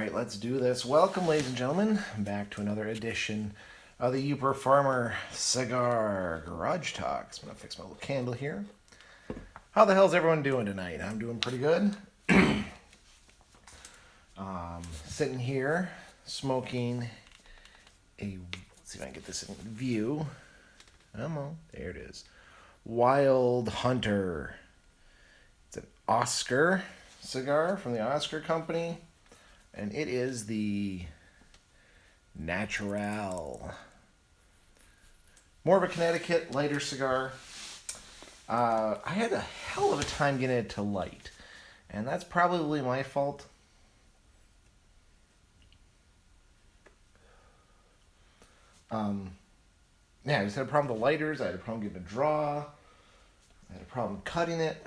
right, let's do this. Welcome, ladies and gentlemen, back to another edition of the Uper Farmer Cigar Garage Talks. I'm going to fix my little candle here. How the hell's everyone doing tonight? I'm doing pretty good. Sitting here, smoking a, let's see if I can get this in view. Come on, there it is. Wild Hunter. It's an Oscar cigar from the Oscar Company. And it is the Natural. More of a Connecticut, lighter cigar. I had a hell of a time getting it to light. And that's probably my fault. Yeah, I just had a problem with the lighters. I had a problem getting a draw. I had a problem cutting it.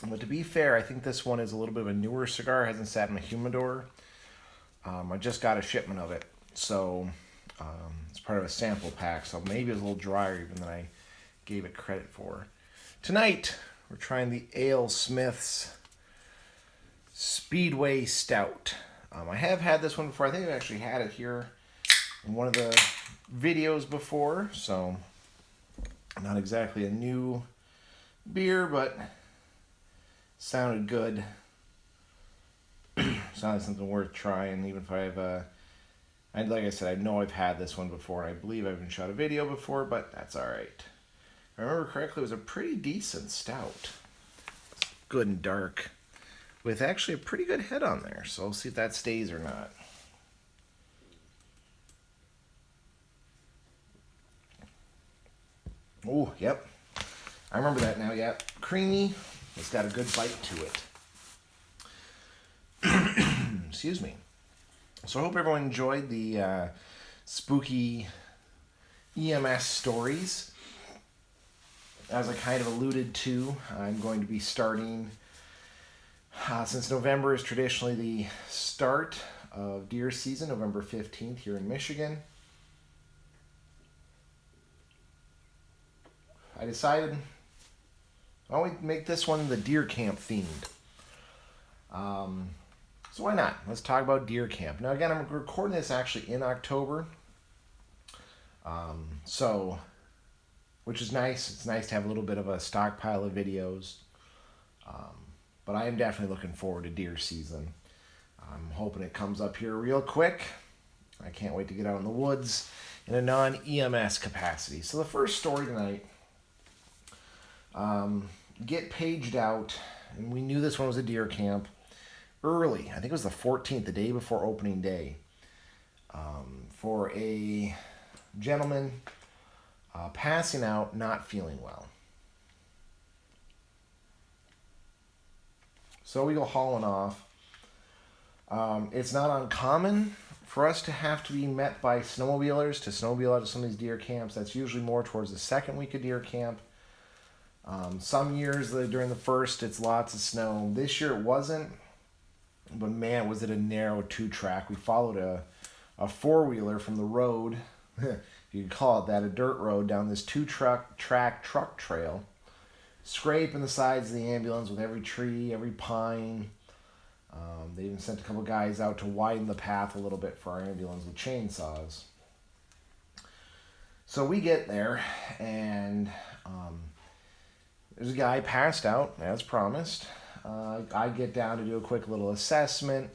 But to be fair, I think this one is a little bit of a newer cigar. It hasn't sat in my humidor. I just got a shipment of it. So it's part of a sample pack. So maybe it's a little drier even than I gave it credit for. Tonight, we're trying the Ale Smith's Speedway Stout. I have had this one before. I think I've actually had it here in one of the videos before. So not exactly a new beer, but sounded good. Sounded something worth trying, even if I've, and like I said, I know I've had this one before. I believe I've even shot a video before, but that's all right. If I remember correctly, it was a pretty decent stout. It's good and dark, with actually a pretty good head on there. So we'll see if that stays or not. Oh, yep. I remember that now, yep. Creamy. It's got a good bite to it. Excuse me. So I hope everyone enjoyed the spooky EMS stories. As I kind of alluded to, I'm going to be starting, since November is traditionally the start of deer season, November 15th here in Michigan. I decided why don't we make this one the deer camp themed. So why not? Let's talk about deer camp. Now again, I'm recording this actually in October. Which is nice. It's nice to have a little bit of a stockpile of videos. But I am definitely looking forward to deer season. I'm hoping it comes up here real quick. I can't wait to get out in the woods in a non-EMS capacity. So the first story tonight, get paged out, and we knew this one was a deer camp early. I think it was the 14th, the day before opening day, for a gentleman passing out, not feeling well. So we go hauling off. It's not uncommon for us to have to be met by snowmobilers to snowmobile out to some of these deer camps. That's usually more towards the second week of deer camp. Some years during the first, it's lots of snow. This year it wasn't, but man, was it a narrow two-track. We followed a four-wheeler from the road, if you could call it that, a dirt road, down this two-track truck trail, scraping the sides of the ambulance with every tree, every pine. They even sent a couple guys out to widen the path a little bit for our ambulance with chainsaws. So we get there, and there's a guy passed out, as promised. I get down to do a quick little assessment.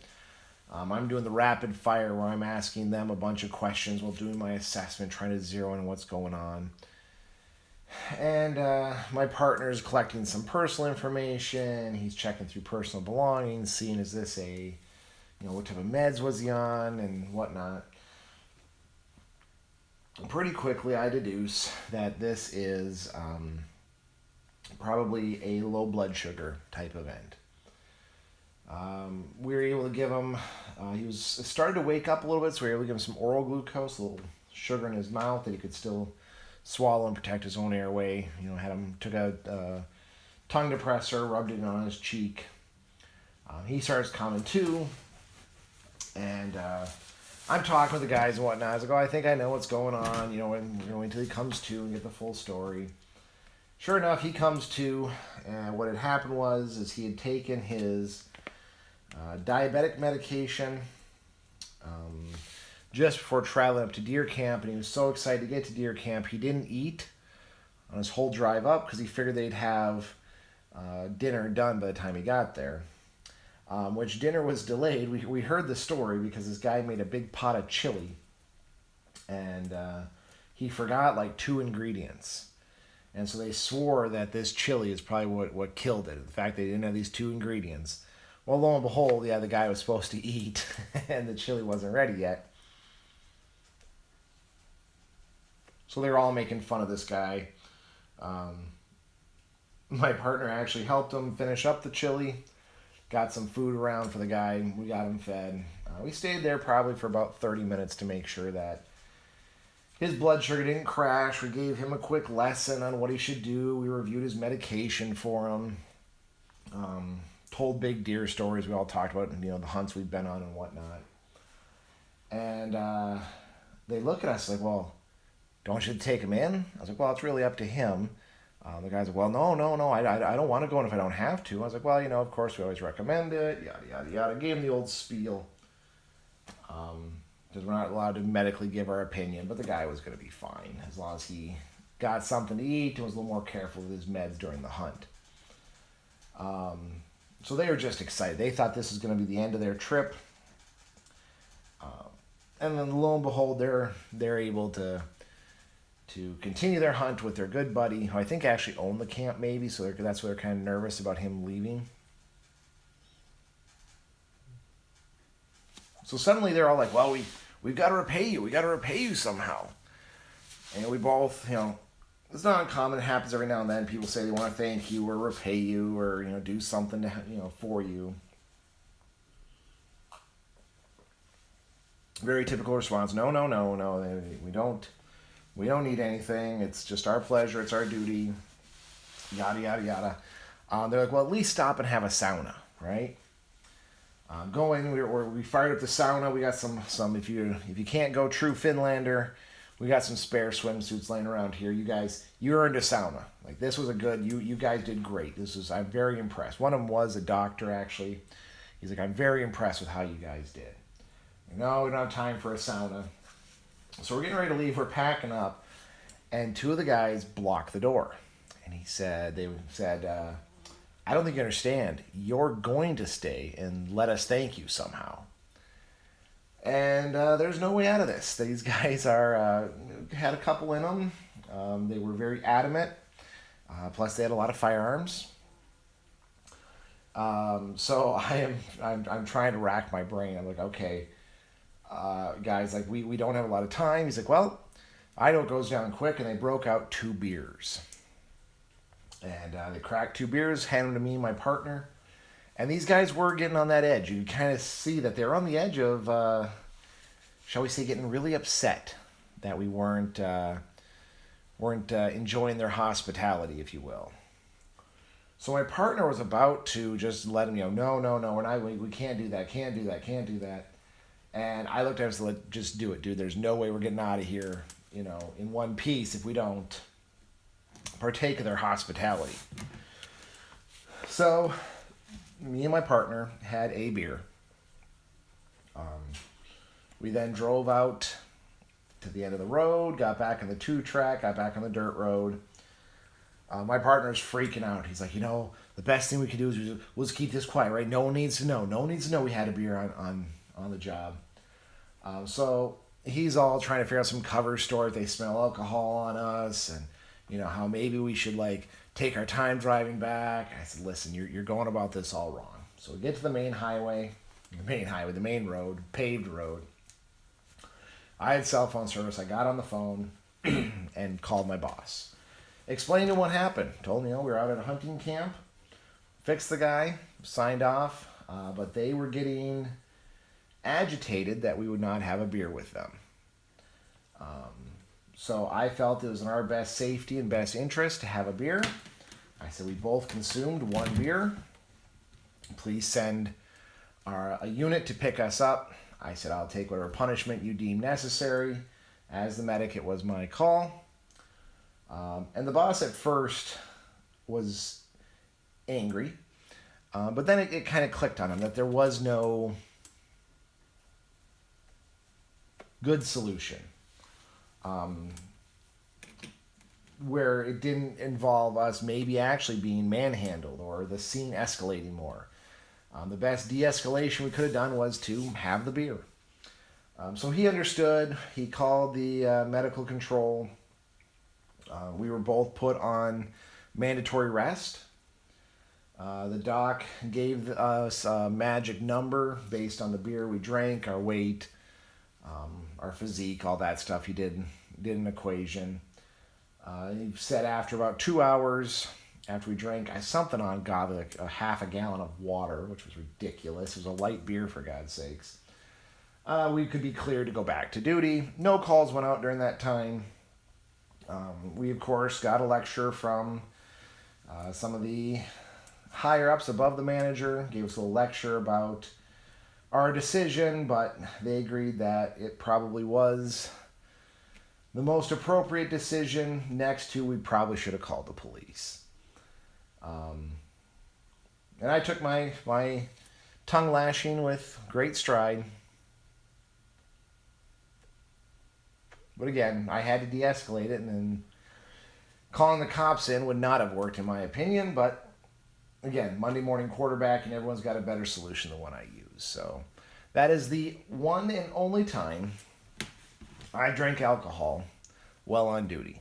I'm doing the rapid fire where I'm asking them a bunch of questions while doing my assessment, trying to zero in what's going on. And my partner is collecting some personal information. He's checking through personal belongings, seeing is this what type of meds was he on and whatnot. Pretty quickly I deduce that this is probably a low blood sugar type event. We were able to give him, he was started to wake up a little bit, so we were able to give him some oral glucose, a little sugar in his mouth that he could still swallow and protect his own airway. Took a tongue depressor, rubbed it on his cheek. He starts coming to, and I'm talking with the guys and whatnot. I was like, I think I know what's going on, until he comes to and get the full story. Sure enough, he comes to, and what had happened was he had taken his diabetic medication just before traveling up to deer camp, and he was so excited to get to deer camp, he didn't eat on his whole drive up because he figured they'd have dinner done by the time he got there. Which dinner was delayed. We heard the story because this guy made a big pot of chili, and he forgot like 2 ingredients. And so they swore that this chili is probably what killed it. The fact they didn't have these 2 ingredients. Well, lo and behold, yeah, the guy was supposed to eat, and the chili wasn't ready yet. So they were all making fun of this guy. My partner actually helped him finish up the chili. Got some food around for the guy. We got him fed. We stayed there probably for about 30 minutes to make sure that his blood sugar didn't crash. We gave him a quick lesson on what he should do. We reviewed his medication for him. Told big deer stories. We all talked about, the hunts we've been on and whatnot. And they look at us like, well, don't you take him in? I was like, well, it's really up to him. The guy's like, well, no, I don't want to go in if I don't have to. I was like, well, of course we always recommend it, yada, yada, yada. Gave him the old spiel. Because we're not allowed to medically give our opinion, but the guy was going to be fine as long as he got something to eat and was a little more careful with his meds during the hunt. So they were just excited. They thought this was going to be the end of their trip. And then lo and behold, they're able to continue their hunt with their good buddy, who I think actually owned the camp maybe, so that's why they're kind of nervous about him leaving. So suddenly they're all like, well, we've got to repay you. We got to repay you somehow. And we both, it's not uncommon. It happens every now and then. People say they want to thank you or repay you or, do something to, for you. Very typical response. No. We don't need anything. It's just our pleasure. It's our duty. Yada, yada, yada. They're like, well, at least stop and have a sauna, right? Go in. We fired up the sauna. We got some. If you can't go true Finlander, we got some spare swimsuits laying around here. You guys, you earned a sauna. Like, this was a good. You guys did great. I'm very impressed. One of them was a doctor actually. He's like, I'm very impressed with how you guys did. No, we don't have time for a sauna. So we're getting ready to leave. We're packing up, and 2 of the guys blocked the door. And they said, I don't think you understand. You're going to stay and let us thank you somehow. And there's no way out of this. These guys had a couple in them. They were very adamant. Plus, they had a lot of firearms. So I'm trying to rack my brain. I'm like, okay. Guys, like, we don't have a lot of time. He's like, well, I know it goes down quick, and they broke out 2 beers. And they cracked 2 beers, handed them to me and my partner. And these guys were getting on that edge. You could kind of see that they're on the edge of, shall we say, getting really upset that we weren't enjoying their hospitality, if you will. So my partner was about to just let him, no, we can't do that, can't do that. And I looked at him and said, just do it, dude. There's no way we're getting out of here, in one piece if we don't partake of their hospitality. So me and my partner had a beer. We then drove out to the end of the road, got back on the 2-track, got back on the dirt road. My partner's freaking out. He's like, the best thing we can do is we'll just keep this quiet, right? No one needs to know. No one needs to know we had a beer on the job. So he's all trying to figure out some cover story if they smell alcohol on us, and how maybe we should take our time driving back. I said, listen, you're going about this all wrong. So we get to the main road, paved road. I had cell phone service. I got on the phone and called my boss. Explained to him what happened. Told him, we were out at a hunting camp. Fixed the guy. Signed off. But they were getting agitated that we would not have a beer with them. So I felt it was in our best safety and best interest to have a beer. I said, we both consumed 1 beer. Please send a unit to pick us up. I said, I'll take whatever punishment you deem necessary. As the medic, it was my call. And the boss at first was angry. But then it kind of clicked on him that there was no good solution. Where it didn't involve us maybe actually being manhandled or the scene escalating more. The best de-escalation we could have done was to have the beer. So he understood. He called the medical control. We were both put on mandatory rest. The doc gave us a magic number based on the beer we drank, our weight, our physique, all that stuff. He did an equation. He said after about 2 hours after we drank something on godly, like a half a gallon of water, which was ridiculous. It was a light beer, for God's sakes. We could be cleared to go back to duty. No calls went out during that time. We, of course, got a lecture from some of the higher-ups above the manager, gave us a little lecture about our decision, but they agreed that it probably was the most appropriate decision, next to we probably should have called the police. And I took my tongue lashing with great stride. But again, I had to de-escalate it, and then calling the cops in would not have worked in my opinion, but again, Monday morning quarterback, and everyone's got a better solution than one I use. So that is the one and only time I drank alcohol while on duty.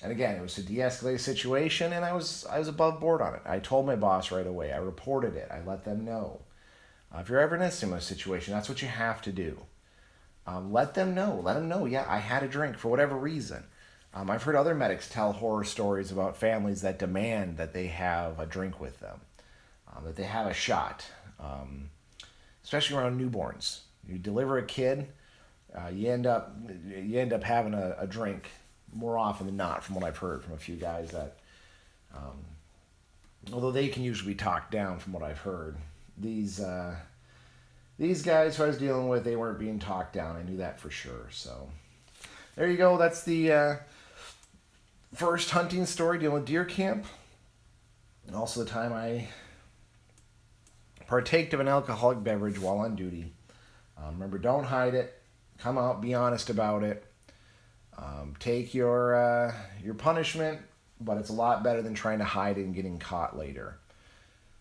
And again, it was to de-escalate a situation, and I was above board on it. I told my boss right away. I reported it. I let them know. If you're ever in a similar situation, that's what you have to do. Let them know. Let them know, yeah, I had a drink for whatever reason. I've heard other medics tell horror stories about families that demand that they have a drink with them, that they have a shot, especially around newborns. You deliver a kid, you end up having a drink more often than not, from what I've heard from a few guys that, although they can usually be talked down from what I've heard, these guys who I was dealing with, they weren't being talked down. I knew that for sure. So there you go. That's the first hunting story dealing with deer camp, and also the time I partaked of an alcoholic beverage while on duty. Remember, don't hide it. Come out, be honest about it. Take your punishment, but it's a lot better than trying to hide it and getting caught later.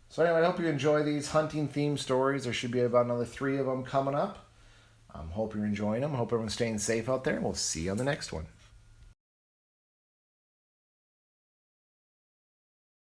So anyway, I hope you enjoy these hunting-themed stories. There should be about another 3 of them coming up. Hope you're enjoying them. Hope everyone's staying safe out there, and we'll see you on the next one.